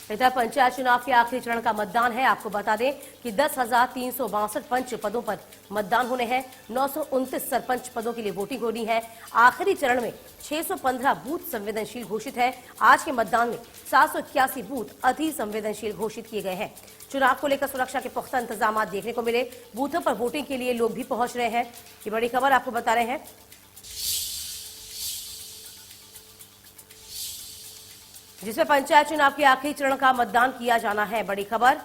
इधर पंचायत चुनाव के आखिरी चरण का मतदान है। आपको बता दें कि 10,362 पंच पदों पर मतदान होने हैं। 929 सरपंच पदों के लिए वोटिंग होनी है। आखिरी चरण में 615 बूथ संवेदनशील घोषित है। आज के मतदान में 781 बूथ अति संवेदनशील घोषित किए गए हैं। चुनाव को लेकर सुरक्षा के पुख्ता इंतजाम देखने को मिले। बूथों पर वोटिंग के लिए लोग भी पहुंच रहे हैं। ये बड़ी खबर आपको बता रहे हैं। जिसमें पंचायत चुनाव के आखिरी चरण का मतदान किया जाना है। बड़ी खबर।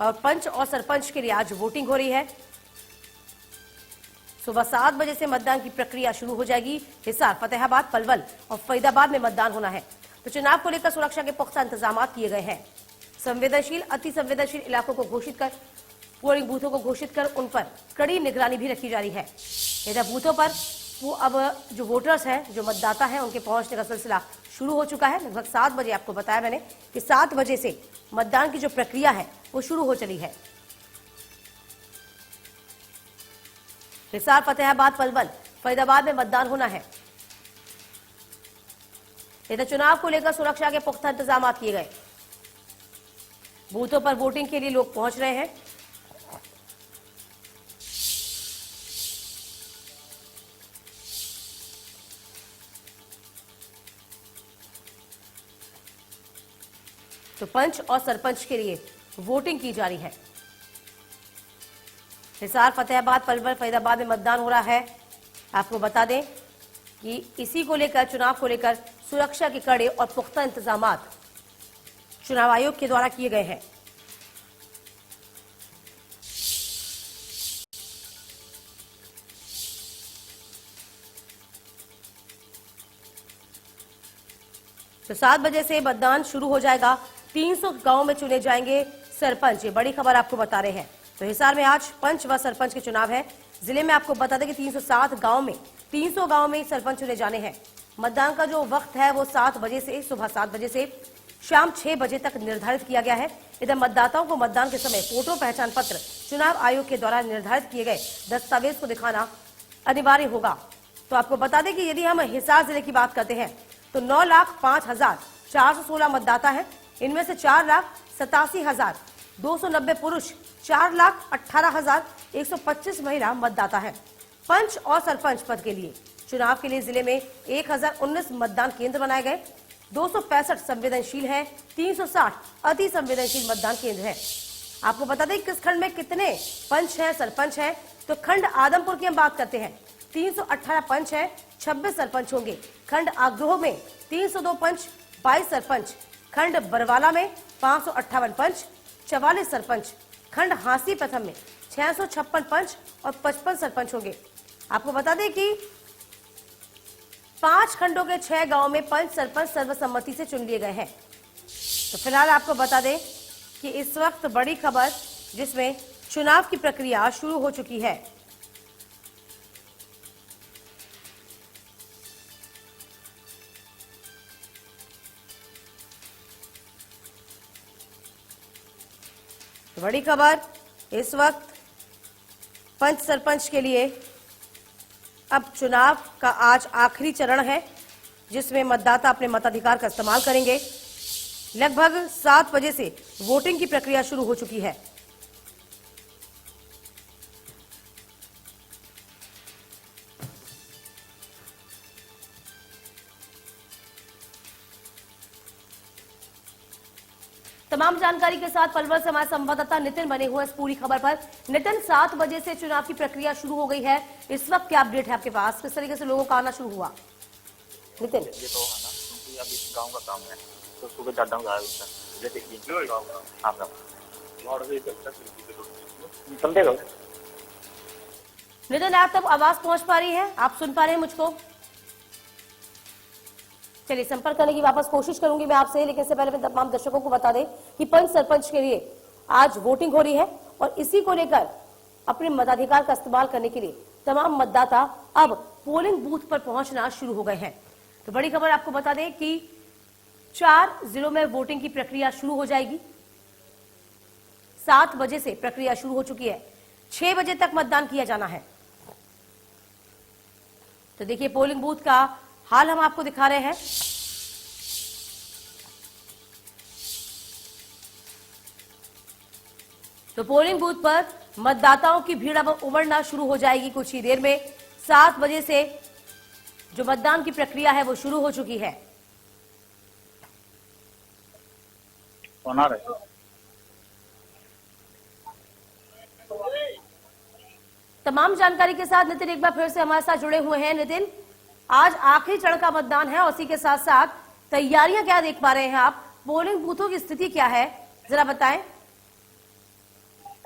और पंच और सरपंच के लिए आज वोटिंग हो रही है। सुबह 7 बजे से मतदान की प्रक्रिया शुरू हो जाएगी। हिसार, फतेहाबाद, पलवल और फरीदाबाद में मतदान होना है। तो चुनाव को लेकर सुरक्षा के पुख्ता इंतजाम किए गए हैं। संवेदनशील, अति संवेदनशील इलाकों को घोषित कर, पोलिंग बूथों को घोषित कर उन पर कड़ी निगरानी भी रखी जा रही है। इधर बूथों पर अब जो वोटर्स हैं, जो मतदाता हैं, उनके पहुंचने का सिलसिला शुरू हो चुका है। लगभग 7 बजे, आपको बताया मैंने कि 7 बजे से मतदान की जो प्रक्रिया है वो शुरू हो चली है। हिसार, फतेहाबाद, पलवल, फरीदाबाद में मतदान होना है। इधर चुनाव को लेकर सुरक्षा के पुख्ता इंतजाम किए गए। बूथों पर वोटिंग के लिए लोग पहुंच रहे हैं। तो पंच और सरपंच के लिए वोटिंग की जा रही है। हिसार, फतेहाबाद, पलवल, फरीदाबाद में मतदान हो रहा है। आपको बता दें कि इसी को लेकर, चुनाव को लेकर सुरक्षा के कड़े और पुख्ता इंतजाम चुनाव आयोग के द्वारा किए गए हैं। तो 7 बजे से मतदान शुरू हो जाएगा। 300 गांव में चुने जाएंगे सरपंच। ये बड़ी खबर आपको बता रहे हैं। तो हिसार में आज पंच व सरपंच के चुनाव है। जिले में आपको बता दें कि 307 गांव में 300 गांव में सरपंच चुने जाने हैं। मतदान का जो वक्त है वो 7 बजे से, सुबह 7 बजे से शाम 6 बजे तक निर्धारित किया गया है। इधर मतदाताओं को मतदान के समय फोटो, पहचान पत्र, चुनाव आयोग के द्वारा निर्धारित किए गए दस्तावेज को दिखाना अनिवार्य होगा। तो आपको बता दें कि यदि हम हिसार जिले की बात करते हैं तो 9,05,416 मतदाता हैं। इनमें से 4,87,290 पुरुष, 4,18,125 महिला मतदाता हैं। पंच और सरपंच पद के लिए चुनाव के लिए जिले में 1,019 मतदान केंद्र बनाए गए। 265 संवेदनशील हैं, 360 अति संवेदनशील मतदान केंद्र हैं। आपको बता दें किस खंड में कितने पंच हैं, सरपंच हैं। तो खंड आदमपुर की हम बात करते हैं, 318 पंच हैं, 26 सरपंच होंगे। खंड आग्रोह में 302 पंच, 22 सरपंच। खंड बरवाला में 558 पंच, 44 सरपंच। खंड हांसी प्रथम में 656 पंच और 55 सरपंच होंगे। आपको बता दें कि 5 खंडों के 6 गांव में पंच, सरपंच सर्वसम्मति से चुन लिए गए हैं। तो फिलहाल आपको बता दें कि इस वक्त बड़ी खबर, जिसमें चुनाव की प्रक्रिया शुरू हो चुकी है। बड़ी खबर, इस वक्त पंच सरपंच के लिए अब चुनाव का आज आखिरी चरण है, जिसमें मतदाता अपने मताधिकार का इस्तेमाल करेंगे। लगभग 7 बजे से वोटिंग की प्रक्रिया शुरू हो चुकी है। तमाम जानकारी के साथ पलवल से हमारे संवाददाता नितिन बने हुए इस पूरी खबर पर। नितिन, 7 बजे से चुनाव की प्रक्रिया शुरू हो गई है। इस वक्त क्या अपडेट है आपके पास? किस तरीके से लोगों का आना शुरू हुआ? नितिन, ये तो है ना, क्योंकि अभी गांव का काम है तो सुबह जाता हूँ समझेगा। नितिन, आप तब आवाज पहुंच पा रही है? आप सुन पा रहे हैं मुझको? चलिए, संपर्क करने की वापस कोशिश करूंगी मैं आपसे, लेकिन इससे पहले मैं तमाम दर्शकों को बता दें कि पंच सरपंच के लिए आज वोटिंग हो रही है और इसी को लेकर अपने मताधिकार का इस्तेमाल करने के लिए तमाम मतदाता अब पोलिंग बूथ पर पहुंचना शुरू हो गए हैं। तो बड़ी खबर आपको बता दें कि 4 जिलों में वोटिंग की प्रक्रिया शुरू हो जाएगी। 7 बजे से प्रक्रिया शुरू हो चुकी है। 6 बजे तक मतदान किया जाना है। तो देखिए, पोलिंग बूथ का हाल हम आपको दिखा रहे हैं। तो पोलिंग बूथ पर मतदाताओं की भीड़ अब उमड़ना शुरू हो जाएगी कुछ ही देर में। 7 बजे से जो मतदान की प्रक्रिया है वो शुरू हो चुकी है। होना रहे तमाम जानकारी के साथ नितिन एक बार फिर से हमारे साथ जुड़े हुए हैं। नितिन, आज आखिरी चरण का मतदान है और इसी के साथ साथ तैयारियां क्या देख पा रहे हैं आप? पोलिंग बूथों की स्थिति क्या है, जरा बताएं।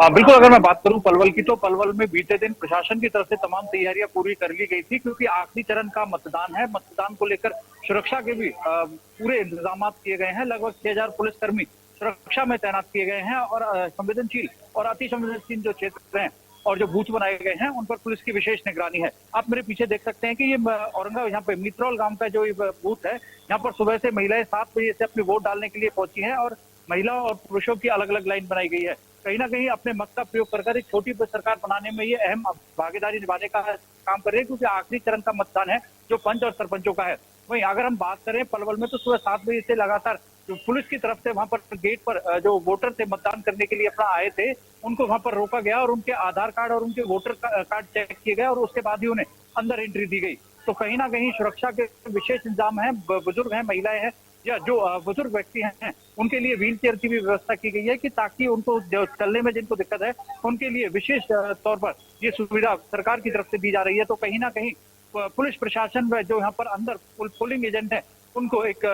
हाँ बिल्कुल, अगर मैं बात करूं पलवल की, तो पलवल में बीते दिन प्रशासन की तरफ से तमाम तैयारियां पूरी कर ली गई थी, क्योंकि आखिरी चरण का मतदान है। मतदान को लेकर सुरक्षा के भी पूरे इंतजाम किए गए हैं। लगभग 6000 पुलिसकर्मी सुरक्षा में तैनात किए गए हैं और संवेदनशील और अति संवेदनशील जो क्षेत्र हैं और जो बूथ बनाए गए हैं उन पर पुलिस की विशेष निगरानी है। आप मेरे पीछे देख सकते हैं कि ये औरंगाबाद यहाँ पे मित्रौल गांव का जो बूथ है, यहाँ पर सुबह से महिलाएं 7 बजे से अपनी वोट डालने के लिए पहुंची हैं और महिलाओं और पुरुषों की अलग अलग लाइन बनाई गई है। कहीं ना कहीं अपने मत का प्रयोग कर एक छोटी सरकार बनाने में ये अहम भागीदारी निभाने का काम कर रहे हैं, क्योंकि आखिरी चरण का मतदान है जो पंच और सरपंचों का है। वहीं अगर हम बात करें पलवल में, तो सुबह 7 बजे से लगातार जो पुलिस की तरफ से वहां पर गेट पर जो वोटर थे मतदान करने के लिए अपना आए थे, उनको वहां पर रोका गया और उनके आधार कार्ड और उनके वोटर कार्ड चेक किए गए और उसके बाद ही उन्हें अंदर एंट्री दी गई। तो कहीं ना कहीं सुरक्षा के विशेष इंतजाम है। बुजुर्ग हैं, महिलाएं हैं या जो बुजुर्ग व्यक्ति हैं उनके लिए व्हील चेयर की भी व्यवस्था की गई है, कि ताकि उनको जो चलने में जिनको दिक्कत है उनके लिए विशेष तौर पर ये सुविधा सरकार की तरफ से दी जा रही है। तो कहीं ना कहीं पुलिस प्रशासन व जो यहाँ पर अंदर पोलिंग एजेंट है उनको एक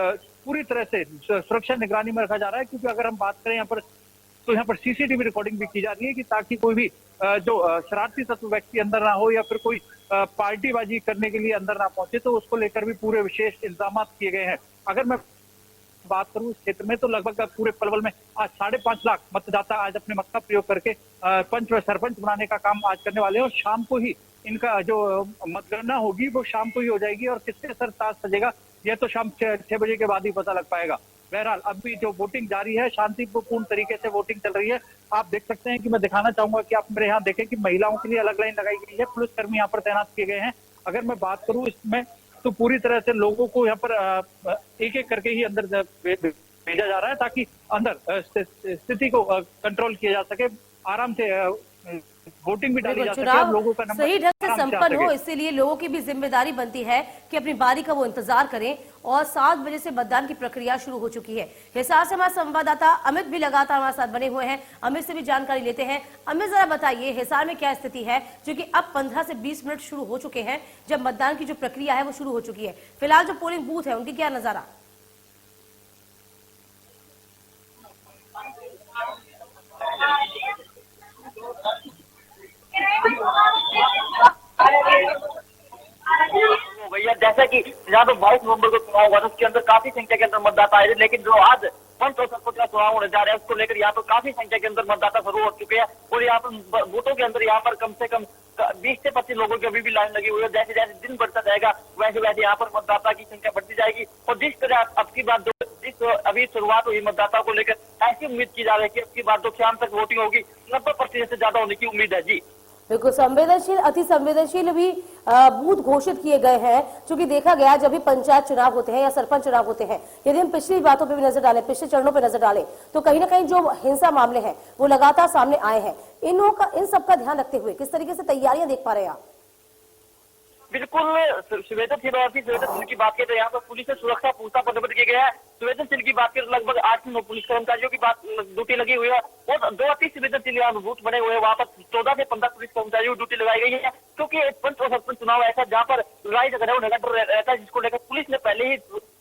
पूरी तरह से सुरक्षा निगरानी में रखा जा रहा है। क्योंकि अगर हम बात करें यहाँ पर, तो यहाँ पर सीसीटीवी रिकॉर्डिंग भी की जा रही है, कि ताकि कोई भी जो शरारती तत्व व्यक्ति अंदर ना हो या फिर कोई पार्टीबाजी करने के लिए अंदर ना पहुंचे, तो उसको लेकर भी पूरे विशेष इंतजाम किए गए हैं। अगर मैं बात करूं इस क्षेत्र में, तो लगभग पूरे पलवल में आज 5.5 लाख मतदाता आज अपने मत का प्रयोग करके पंच व सरपंच बनाने का काम आज करने वाले हैं। और शाम को ही इनका जो मतगणना होगी वो शाम को ही हो जाएगी, और किसके सर ताज सजेगा यह तो शाम 6 बजे के बाद ही पता लग पाएगा। बहरहाल अभी जो वोटिंग जारी है, शांतिपूर्ण तरीके से वोटिंग चल रही है। आप देख सकते हैं कि मैं दिखाना चाहूंगा कि आप मेरे यहाँ देखें कि महिलाओं के लिए अलग लाइन लगाई गई है, पुलिसकर्मी यहाँ पर तैनात किए गए हैं। अगर मैं बात करूं इसमें, तो पूरी तरह से लोगों को यहाँ पर एक एक करके ही अंदर भेजा जा रहा है, ताकि अंदर स्थिति को कंट्रोल किया जा सके, आराम से वोटिंग भी डाली जा सके और लोगों का नंबर सही ढंग से संपन्न हो, इसीलिए लोगों की भी जिम्मेदारी बनती है कि अपनी बारी का वो इंतजार करें। और 7 बजे से मतदान की प्रक्रिया शुरू हो चुकी है। हिसार से हमारे संवाददाता अमित भी लगातार हमारे साथ बने हुए हैं, अमित से भी जानकारी लेते हैं। अमित, जरा बताइए हिसार में क्या स्थिति है, क्योंकि अब 15 से 20 मिनट शुरू हो चुके हैं जब मतदान की जो प्रक्रिया है वो शुरू हो चुकी है। फिलहाल जो पोलिंग बूथ है उनकी क्या नजारा? भैया, जैसा कि यहाँ पे 22 नवंबर को चुनाव हुआ था, उसके अंदर काफी संख्या के अंदर मतदाता आए थे, लेकिन जो आज पंच और सरपंच का चुनाव होने जा रहा है उसको लेकर यहाँ पर काफी संख्या के अंदर मतदाता जरूर हो चुके हैं। और यहाँ पर बूथों के अंदर यहाँ पर कम से कम 20 से 25 लोगों की अभी भी लाइन लगी हुई है। जैसे जैसे दिन बढ़ता जाएगा वैसे वैसे यहाँ पर मतदाता की संख्या बढ़ती जाएगी। और जिस तरह अब की बार जिस अभी शुरुआत हुई मतदाताओं को लेकर, ऐसी उम्मीद की जा रही है कि अब की बार तो शाम तक वोटिंग होगी, 90% से ज्यादा होने की उम्मीद है। जी बिल्कुल, संवेदनशील अति संवेदनशील भी बूथ घोषित किए गए हैं, क्योंकि देखा गया जब भी पंचायत चुनाव होते हैं या सरपंच चुनाव होते हैं, यदि हम पिछली बातों पे भी नजर डालें, पिछले चरणों पे नजर डालें, तो कहीं ना कहीं जो हिंसा मामले हैं वो लगातार सामने आए हैं। इन सब का ध्यान रखते हुए किस तरीके से तैयारियां देख पा रहे हैं आप? बिल्कुल, संवेदनशील की बात करें तो यहाँ पर पुलिस से सुरक्षा पुख्ता प्रबंध किए गए हैं। संवेदनशील की बात करें तो लगभग 8 से 9 पुलिस कर्मचारियों की बात ड्यूटी लगी हुई है और 2 अति संवेदनशील यहाँ बूथ बने हुए हैं। वहाँ पर 14 से 15 पुलिस कर्मचारियों की ड्यूटी लगाई गई है, क्योंकि पंच और सरपंच चुनाव ऐसा जहाँ पर लड़ाई झगड़ा रहता है, जिसको लेकर पुलिस ने पहले ही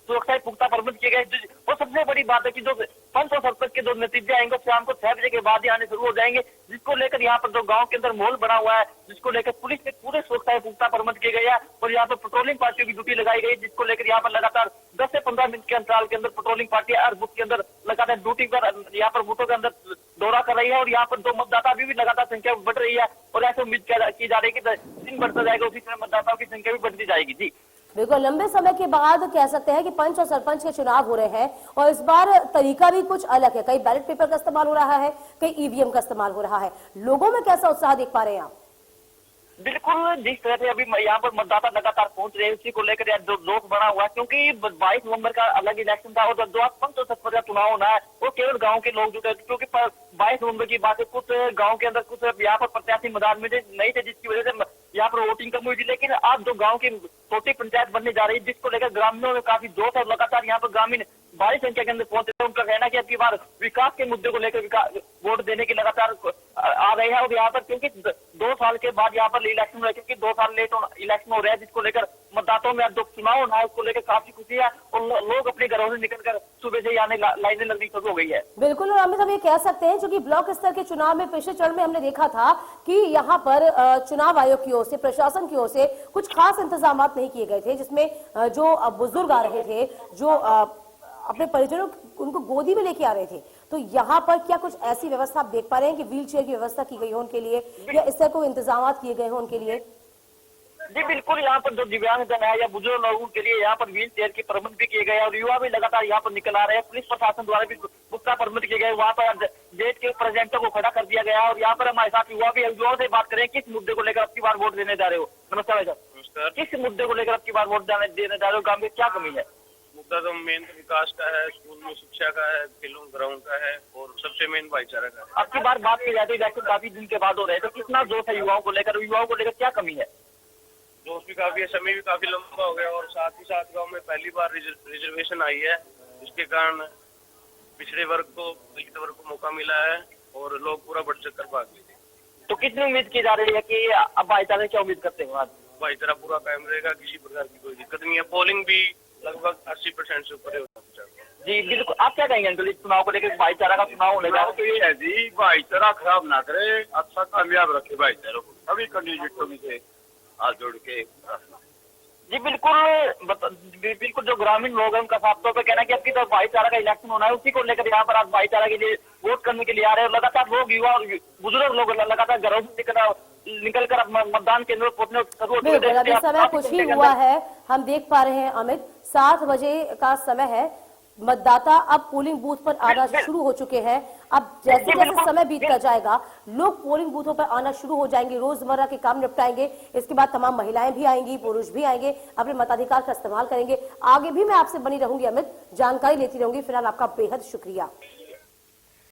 सुरक्षा पुख्ता प्रबंध किए गए। और सबसे बड़ी बात है कि जो पंच और सरपंच के जो नतीजे आएंगे शाम को 6 बजे के बाद ही आने शुरू हो जाएंगे, जिसको लेकर यहाँ पर जो गांव के अंदर माहौल बना हुआ है, जिसको लेकर पुलिस ने पूरे सुरक्षा पुख्ता प्रबंध किए गए हैं। और यहाँ पर पेट्रोलिंग पार्टियों की ड्यूटी लगाई गई, जिसको लेकर यहाँ पर लगातार 10 से 15 मिनट के अंतराल के अंदर पेट्रोलिंग पार्टी हर बूथ के अंदर लगातार ड्यूटी पर यहाँ पर बूथों के अंदर दौरा कर रही है। और यहाँ पर जो मतदाता अभी भी लगातार संख्या बढ़ रही है और ऐसे उम्मीद की जा रही है कि दिन बढ़ता जाएगा उसी तरह मतदाताओं की संख्या भी बढ़ती जाएगी। जी बिल्कुल, लंबे समय के बाद कह सकते हैं कि पंच और सरपंच के चुनाव हो रहे हैं और इस बार तरीका भी कुछ अलग है। कई बैलेट पेपर का इस्तेमाल हो रहा है, कई ईवीएम का इस्तेमाल हो रहा है। लोगों में कैसा उत्साह देख पा रहे हैं आप? बिल्कुल जिस तरह से अभी यहाँ पर मतदाता लगातार पहुंच रहे हैं उसी को लेकर जो जोश बना हुआ है, क्योंकि 22 नवंबर का अलग इलेक्शन था और जो आज 5 का चुनाव होना है वो केवल गांव के लोग जुटे, क्योंकि 22 नवंबर की बात है, कुछ गांव के अंदर कुछ यहाँ पर प्रत्याशी मैदान में नहीं थे जिसकी वजह से यहाँ पर वोटिंग कम हुई थी। लेकिन आज जो गाँव की छोटी पंचायत बनने जा रही है जिसको लेकर ग्रामीणों में काफी जोश है, लगातार यहाँ पर ग्रामीण भारी संख्या के अंदर पहुंच रहे हैं। उनका कहना है कि अब की बार विकास के मुद्दे को लेकर वोट देने की लगातार आ रहे हैं। और यहाँ पर क्योंकि 2 साल के बाद यहाँ पर इलेक्शन हो रहा है, क्योंकि 2 साल लेट इलेक्शन हो रहा है जिसको लेकर मतदाताओं में जो चुनाव होना है उसको लेकर काफी खुशी है और लोग अपने घरों से निकलकर सुबह से आने लाइनें लगनी शुरू हो गई है। बिल्कुल, और अमित हम ये कह सकते हैं, क्योंकि ब्लॉक स्तर के चुनाव में पिछले चरण में हमने देखा था कि यहाँ पर चुनाव आयोग की ओर से, प्रशासन की ओर से कुछ खास इंतजाम नहीं किए गए थे, जिसमें जो बुजुर्ग आ रहे थे, जो अपने परिजनों उनको गोदी में लेके आ रहे थे, तो यहाँ पर क्या कुछ ऐसी व्यवस्था आप देख पा रहे हैं कि व्हील चेयर की व्यवस्था की गई हो उनके लिए, या इस तरह कोई इंतजाम किए गए हो उनके लिए? जी बिल्कुल, यहाँ पर जो दिव्यांगजन है या बुजुर्ग लोगों के लिए यहाँ पर व्हील चेयर के प्रबंध भी किए गए और युवा भी लगातार यहाँ पर निकल आ रहे हैं। पुलिस प्रशासन द्वारा भी पुख्ता प्रबंध किए गए, वहाँ पर गेट के प्रेजेंटर को खड़ा कर दिया गया और यहाँ पर हमारे साथ युवा भी, युवाओं से बात करें किस मुद्दे को लेकर अब की बार वोट देने जा रहे हो। नमस्कार भाई साहब। नमस्कार। किस मुद्दे को लेकर अब की बार वोट देने जा रहे हो, गाँव में क्या कमी है? मुद्दा तो मेन विकास का है, स्कूल में शिक्षा का है, खेलों ग्राउंड का है और सबसे मेन भाईचारा का है। अब की बार बात की जाए तो इलेक्शन काफी दिन के बाद हो रहे हैं, तो कितना जोश है युवाओं को लेकर क्या कमी है? जोश भी काफी है, समय भी काफी लंबा हो गया और साथ ही साथ गांव में पहली बार रिजर्वेशन आई है, जिसके कारण पिछड़े वर्ग को, दलित वर्ग को मौका मिला है और लोग पूरा बढ़ चढ़ कर भाग लेते। तो कितनी उम्मीद की जा रही है कि अब भाईचारे क्या उम्मीद करते हो? आज भाईचारा पूरा कायम रहेगा, किसी प्रकार की कोई दिक्कत नहीं है। पोलिंग भी लगभग 80% से ऊपर होता है। जी बिल्कुल, आप क्या कहेंगे अंकल इस चुनाव को लेकर? भाईचारा का चुनाव होने जा रहा तो ये है जी, भाईचारा खराब ना करे, अच्छा कामयाब रखे भाईचारा को, सभी कैंडिडेटों में से हाथ जोड़ के। जी बिल्कुल जो ग्रामीण लोग हैं उनका साफ तौर पर कहना है कि अब की तो भाईचारा का इलेक्शन होना है, उसी को लेकर यहाँ पर आज भाईचारा के लिए वोट करने के लिए आ रहे हैं। लगातार लोग, युवा और बुजुर्ग लोग लगातार घरों से निकल कर मतदान केंद्र पर पहुंचने शुरू हो बिल्कुल, अभी समय कुछ ही हुआ है, हम देख पा रहे हैं अमित, 7 बजे का समय है, मतदाता अब पोलिंग बूथ पर आना शुरू हो चुके हैं। अब जैसे जैसे समय बीतता जाएगा लोग पोलिंग बूथों पर आना शुरू हो जाएंगे, रोजमर्रा के काम निपटाएंगे, इसके बाद तमाम महिलाएं भी आएंगी, पुरुष भी आएंगे, अपने मताधिकार का इस्तेमाल करेंगे। आगे भी मैं आपसे बनी रहूंगी अमित, जानकारी लेती रहूंगी। फिलहाल आपका बेहद शुक्रिया।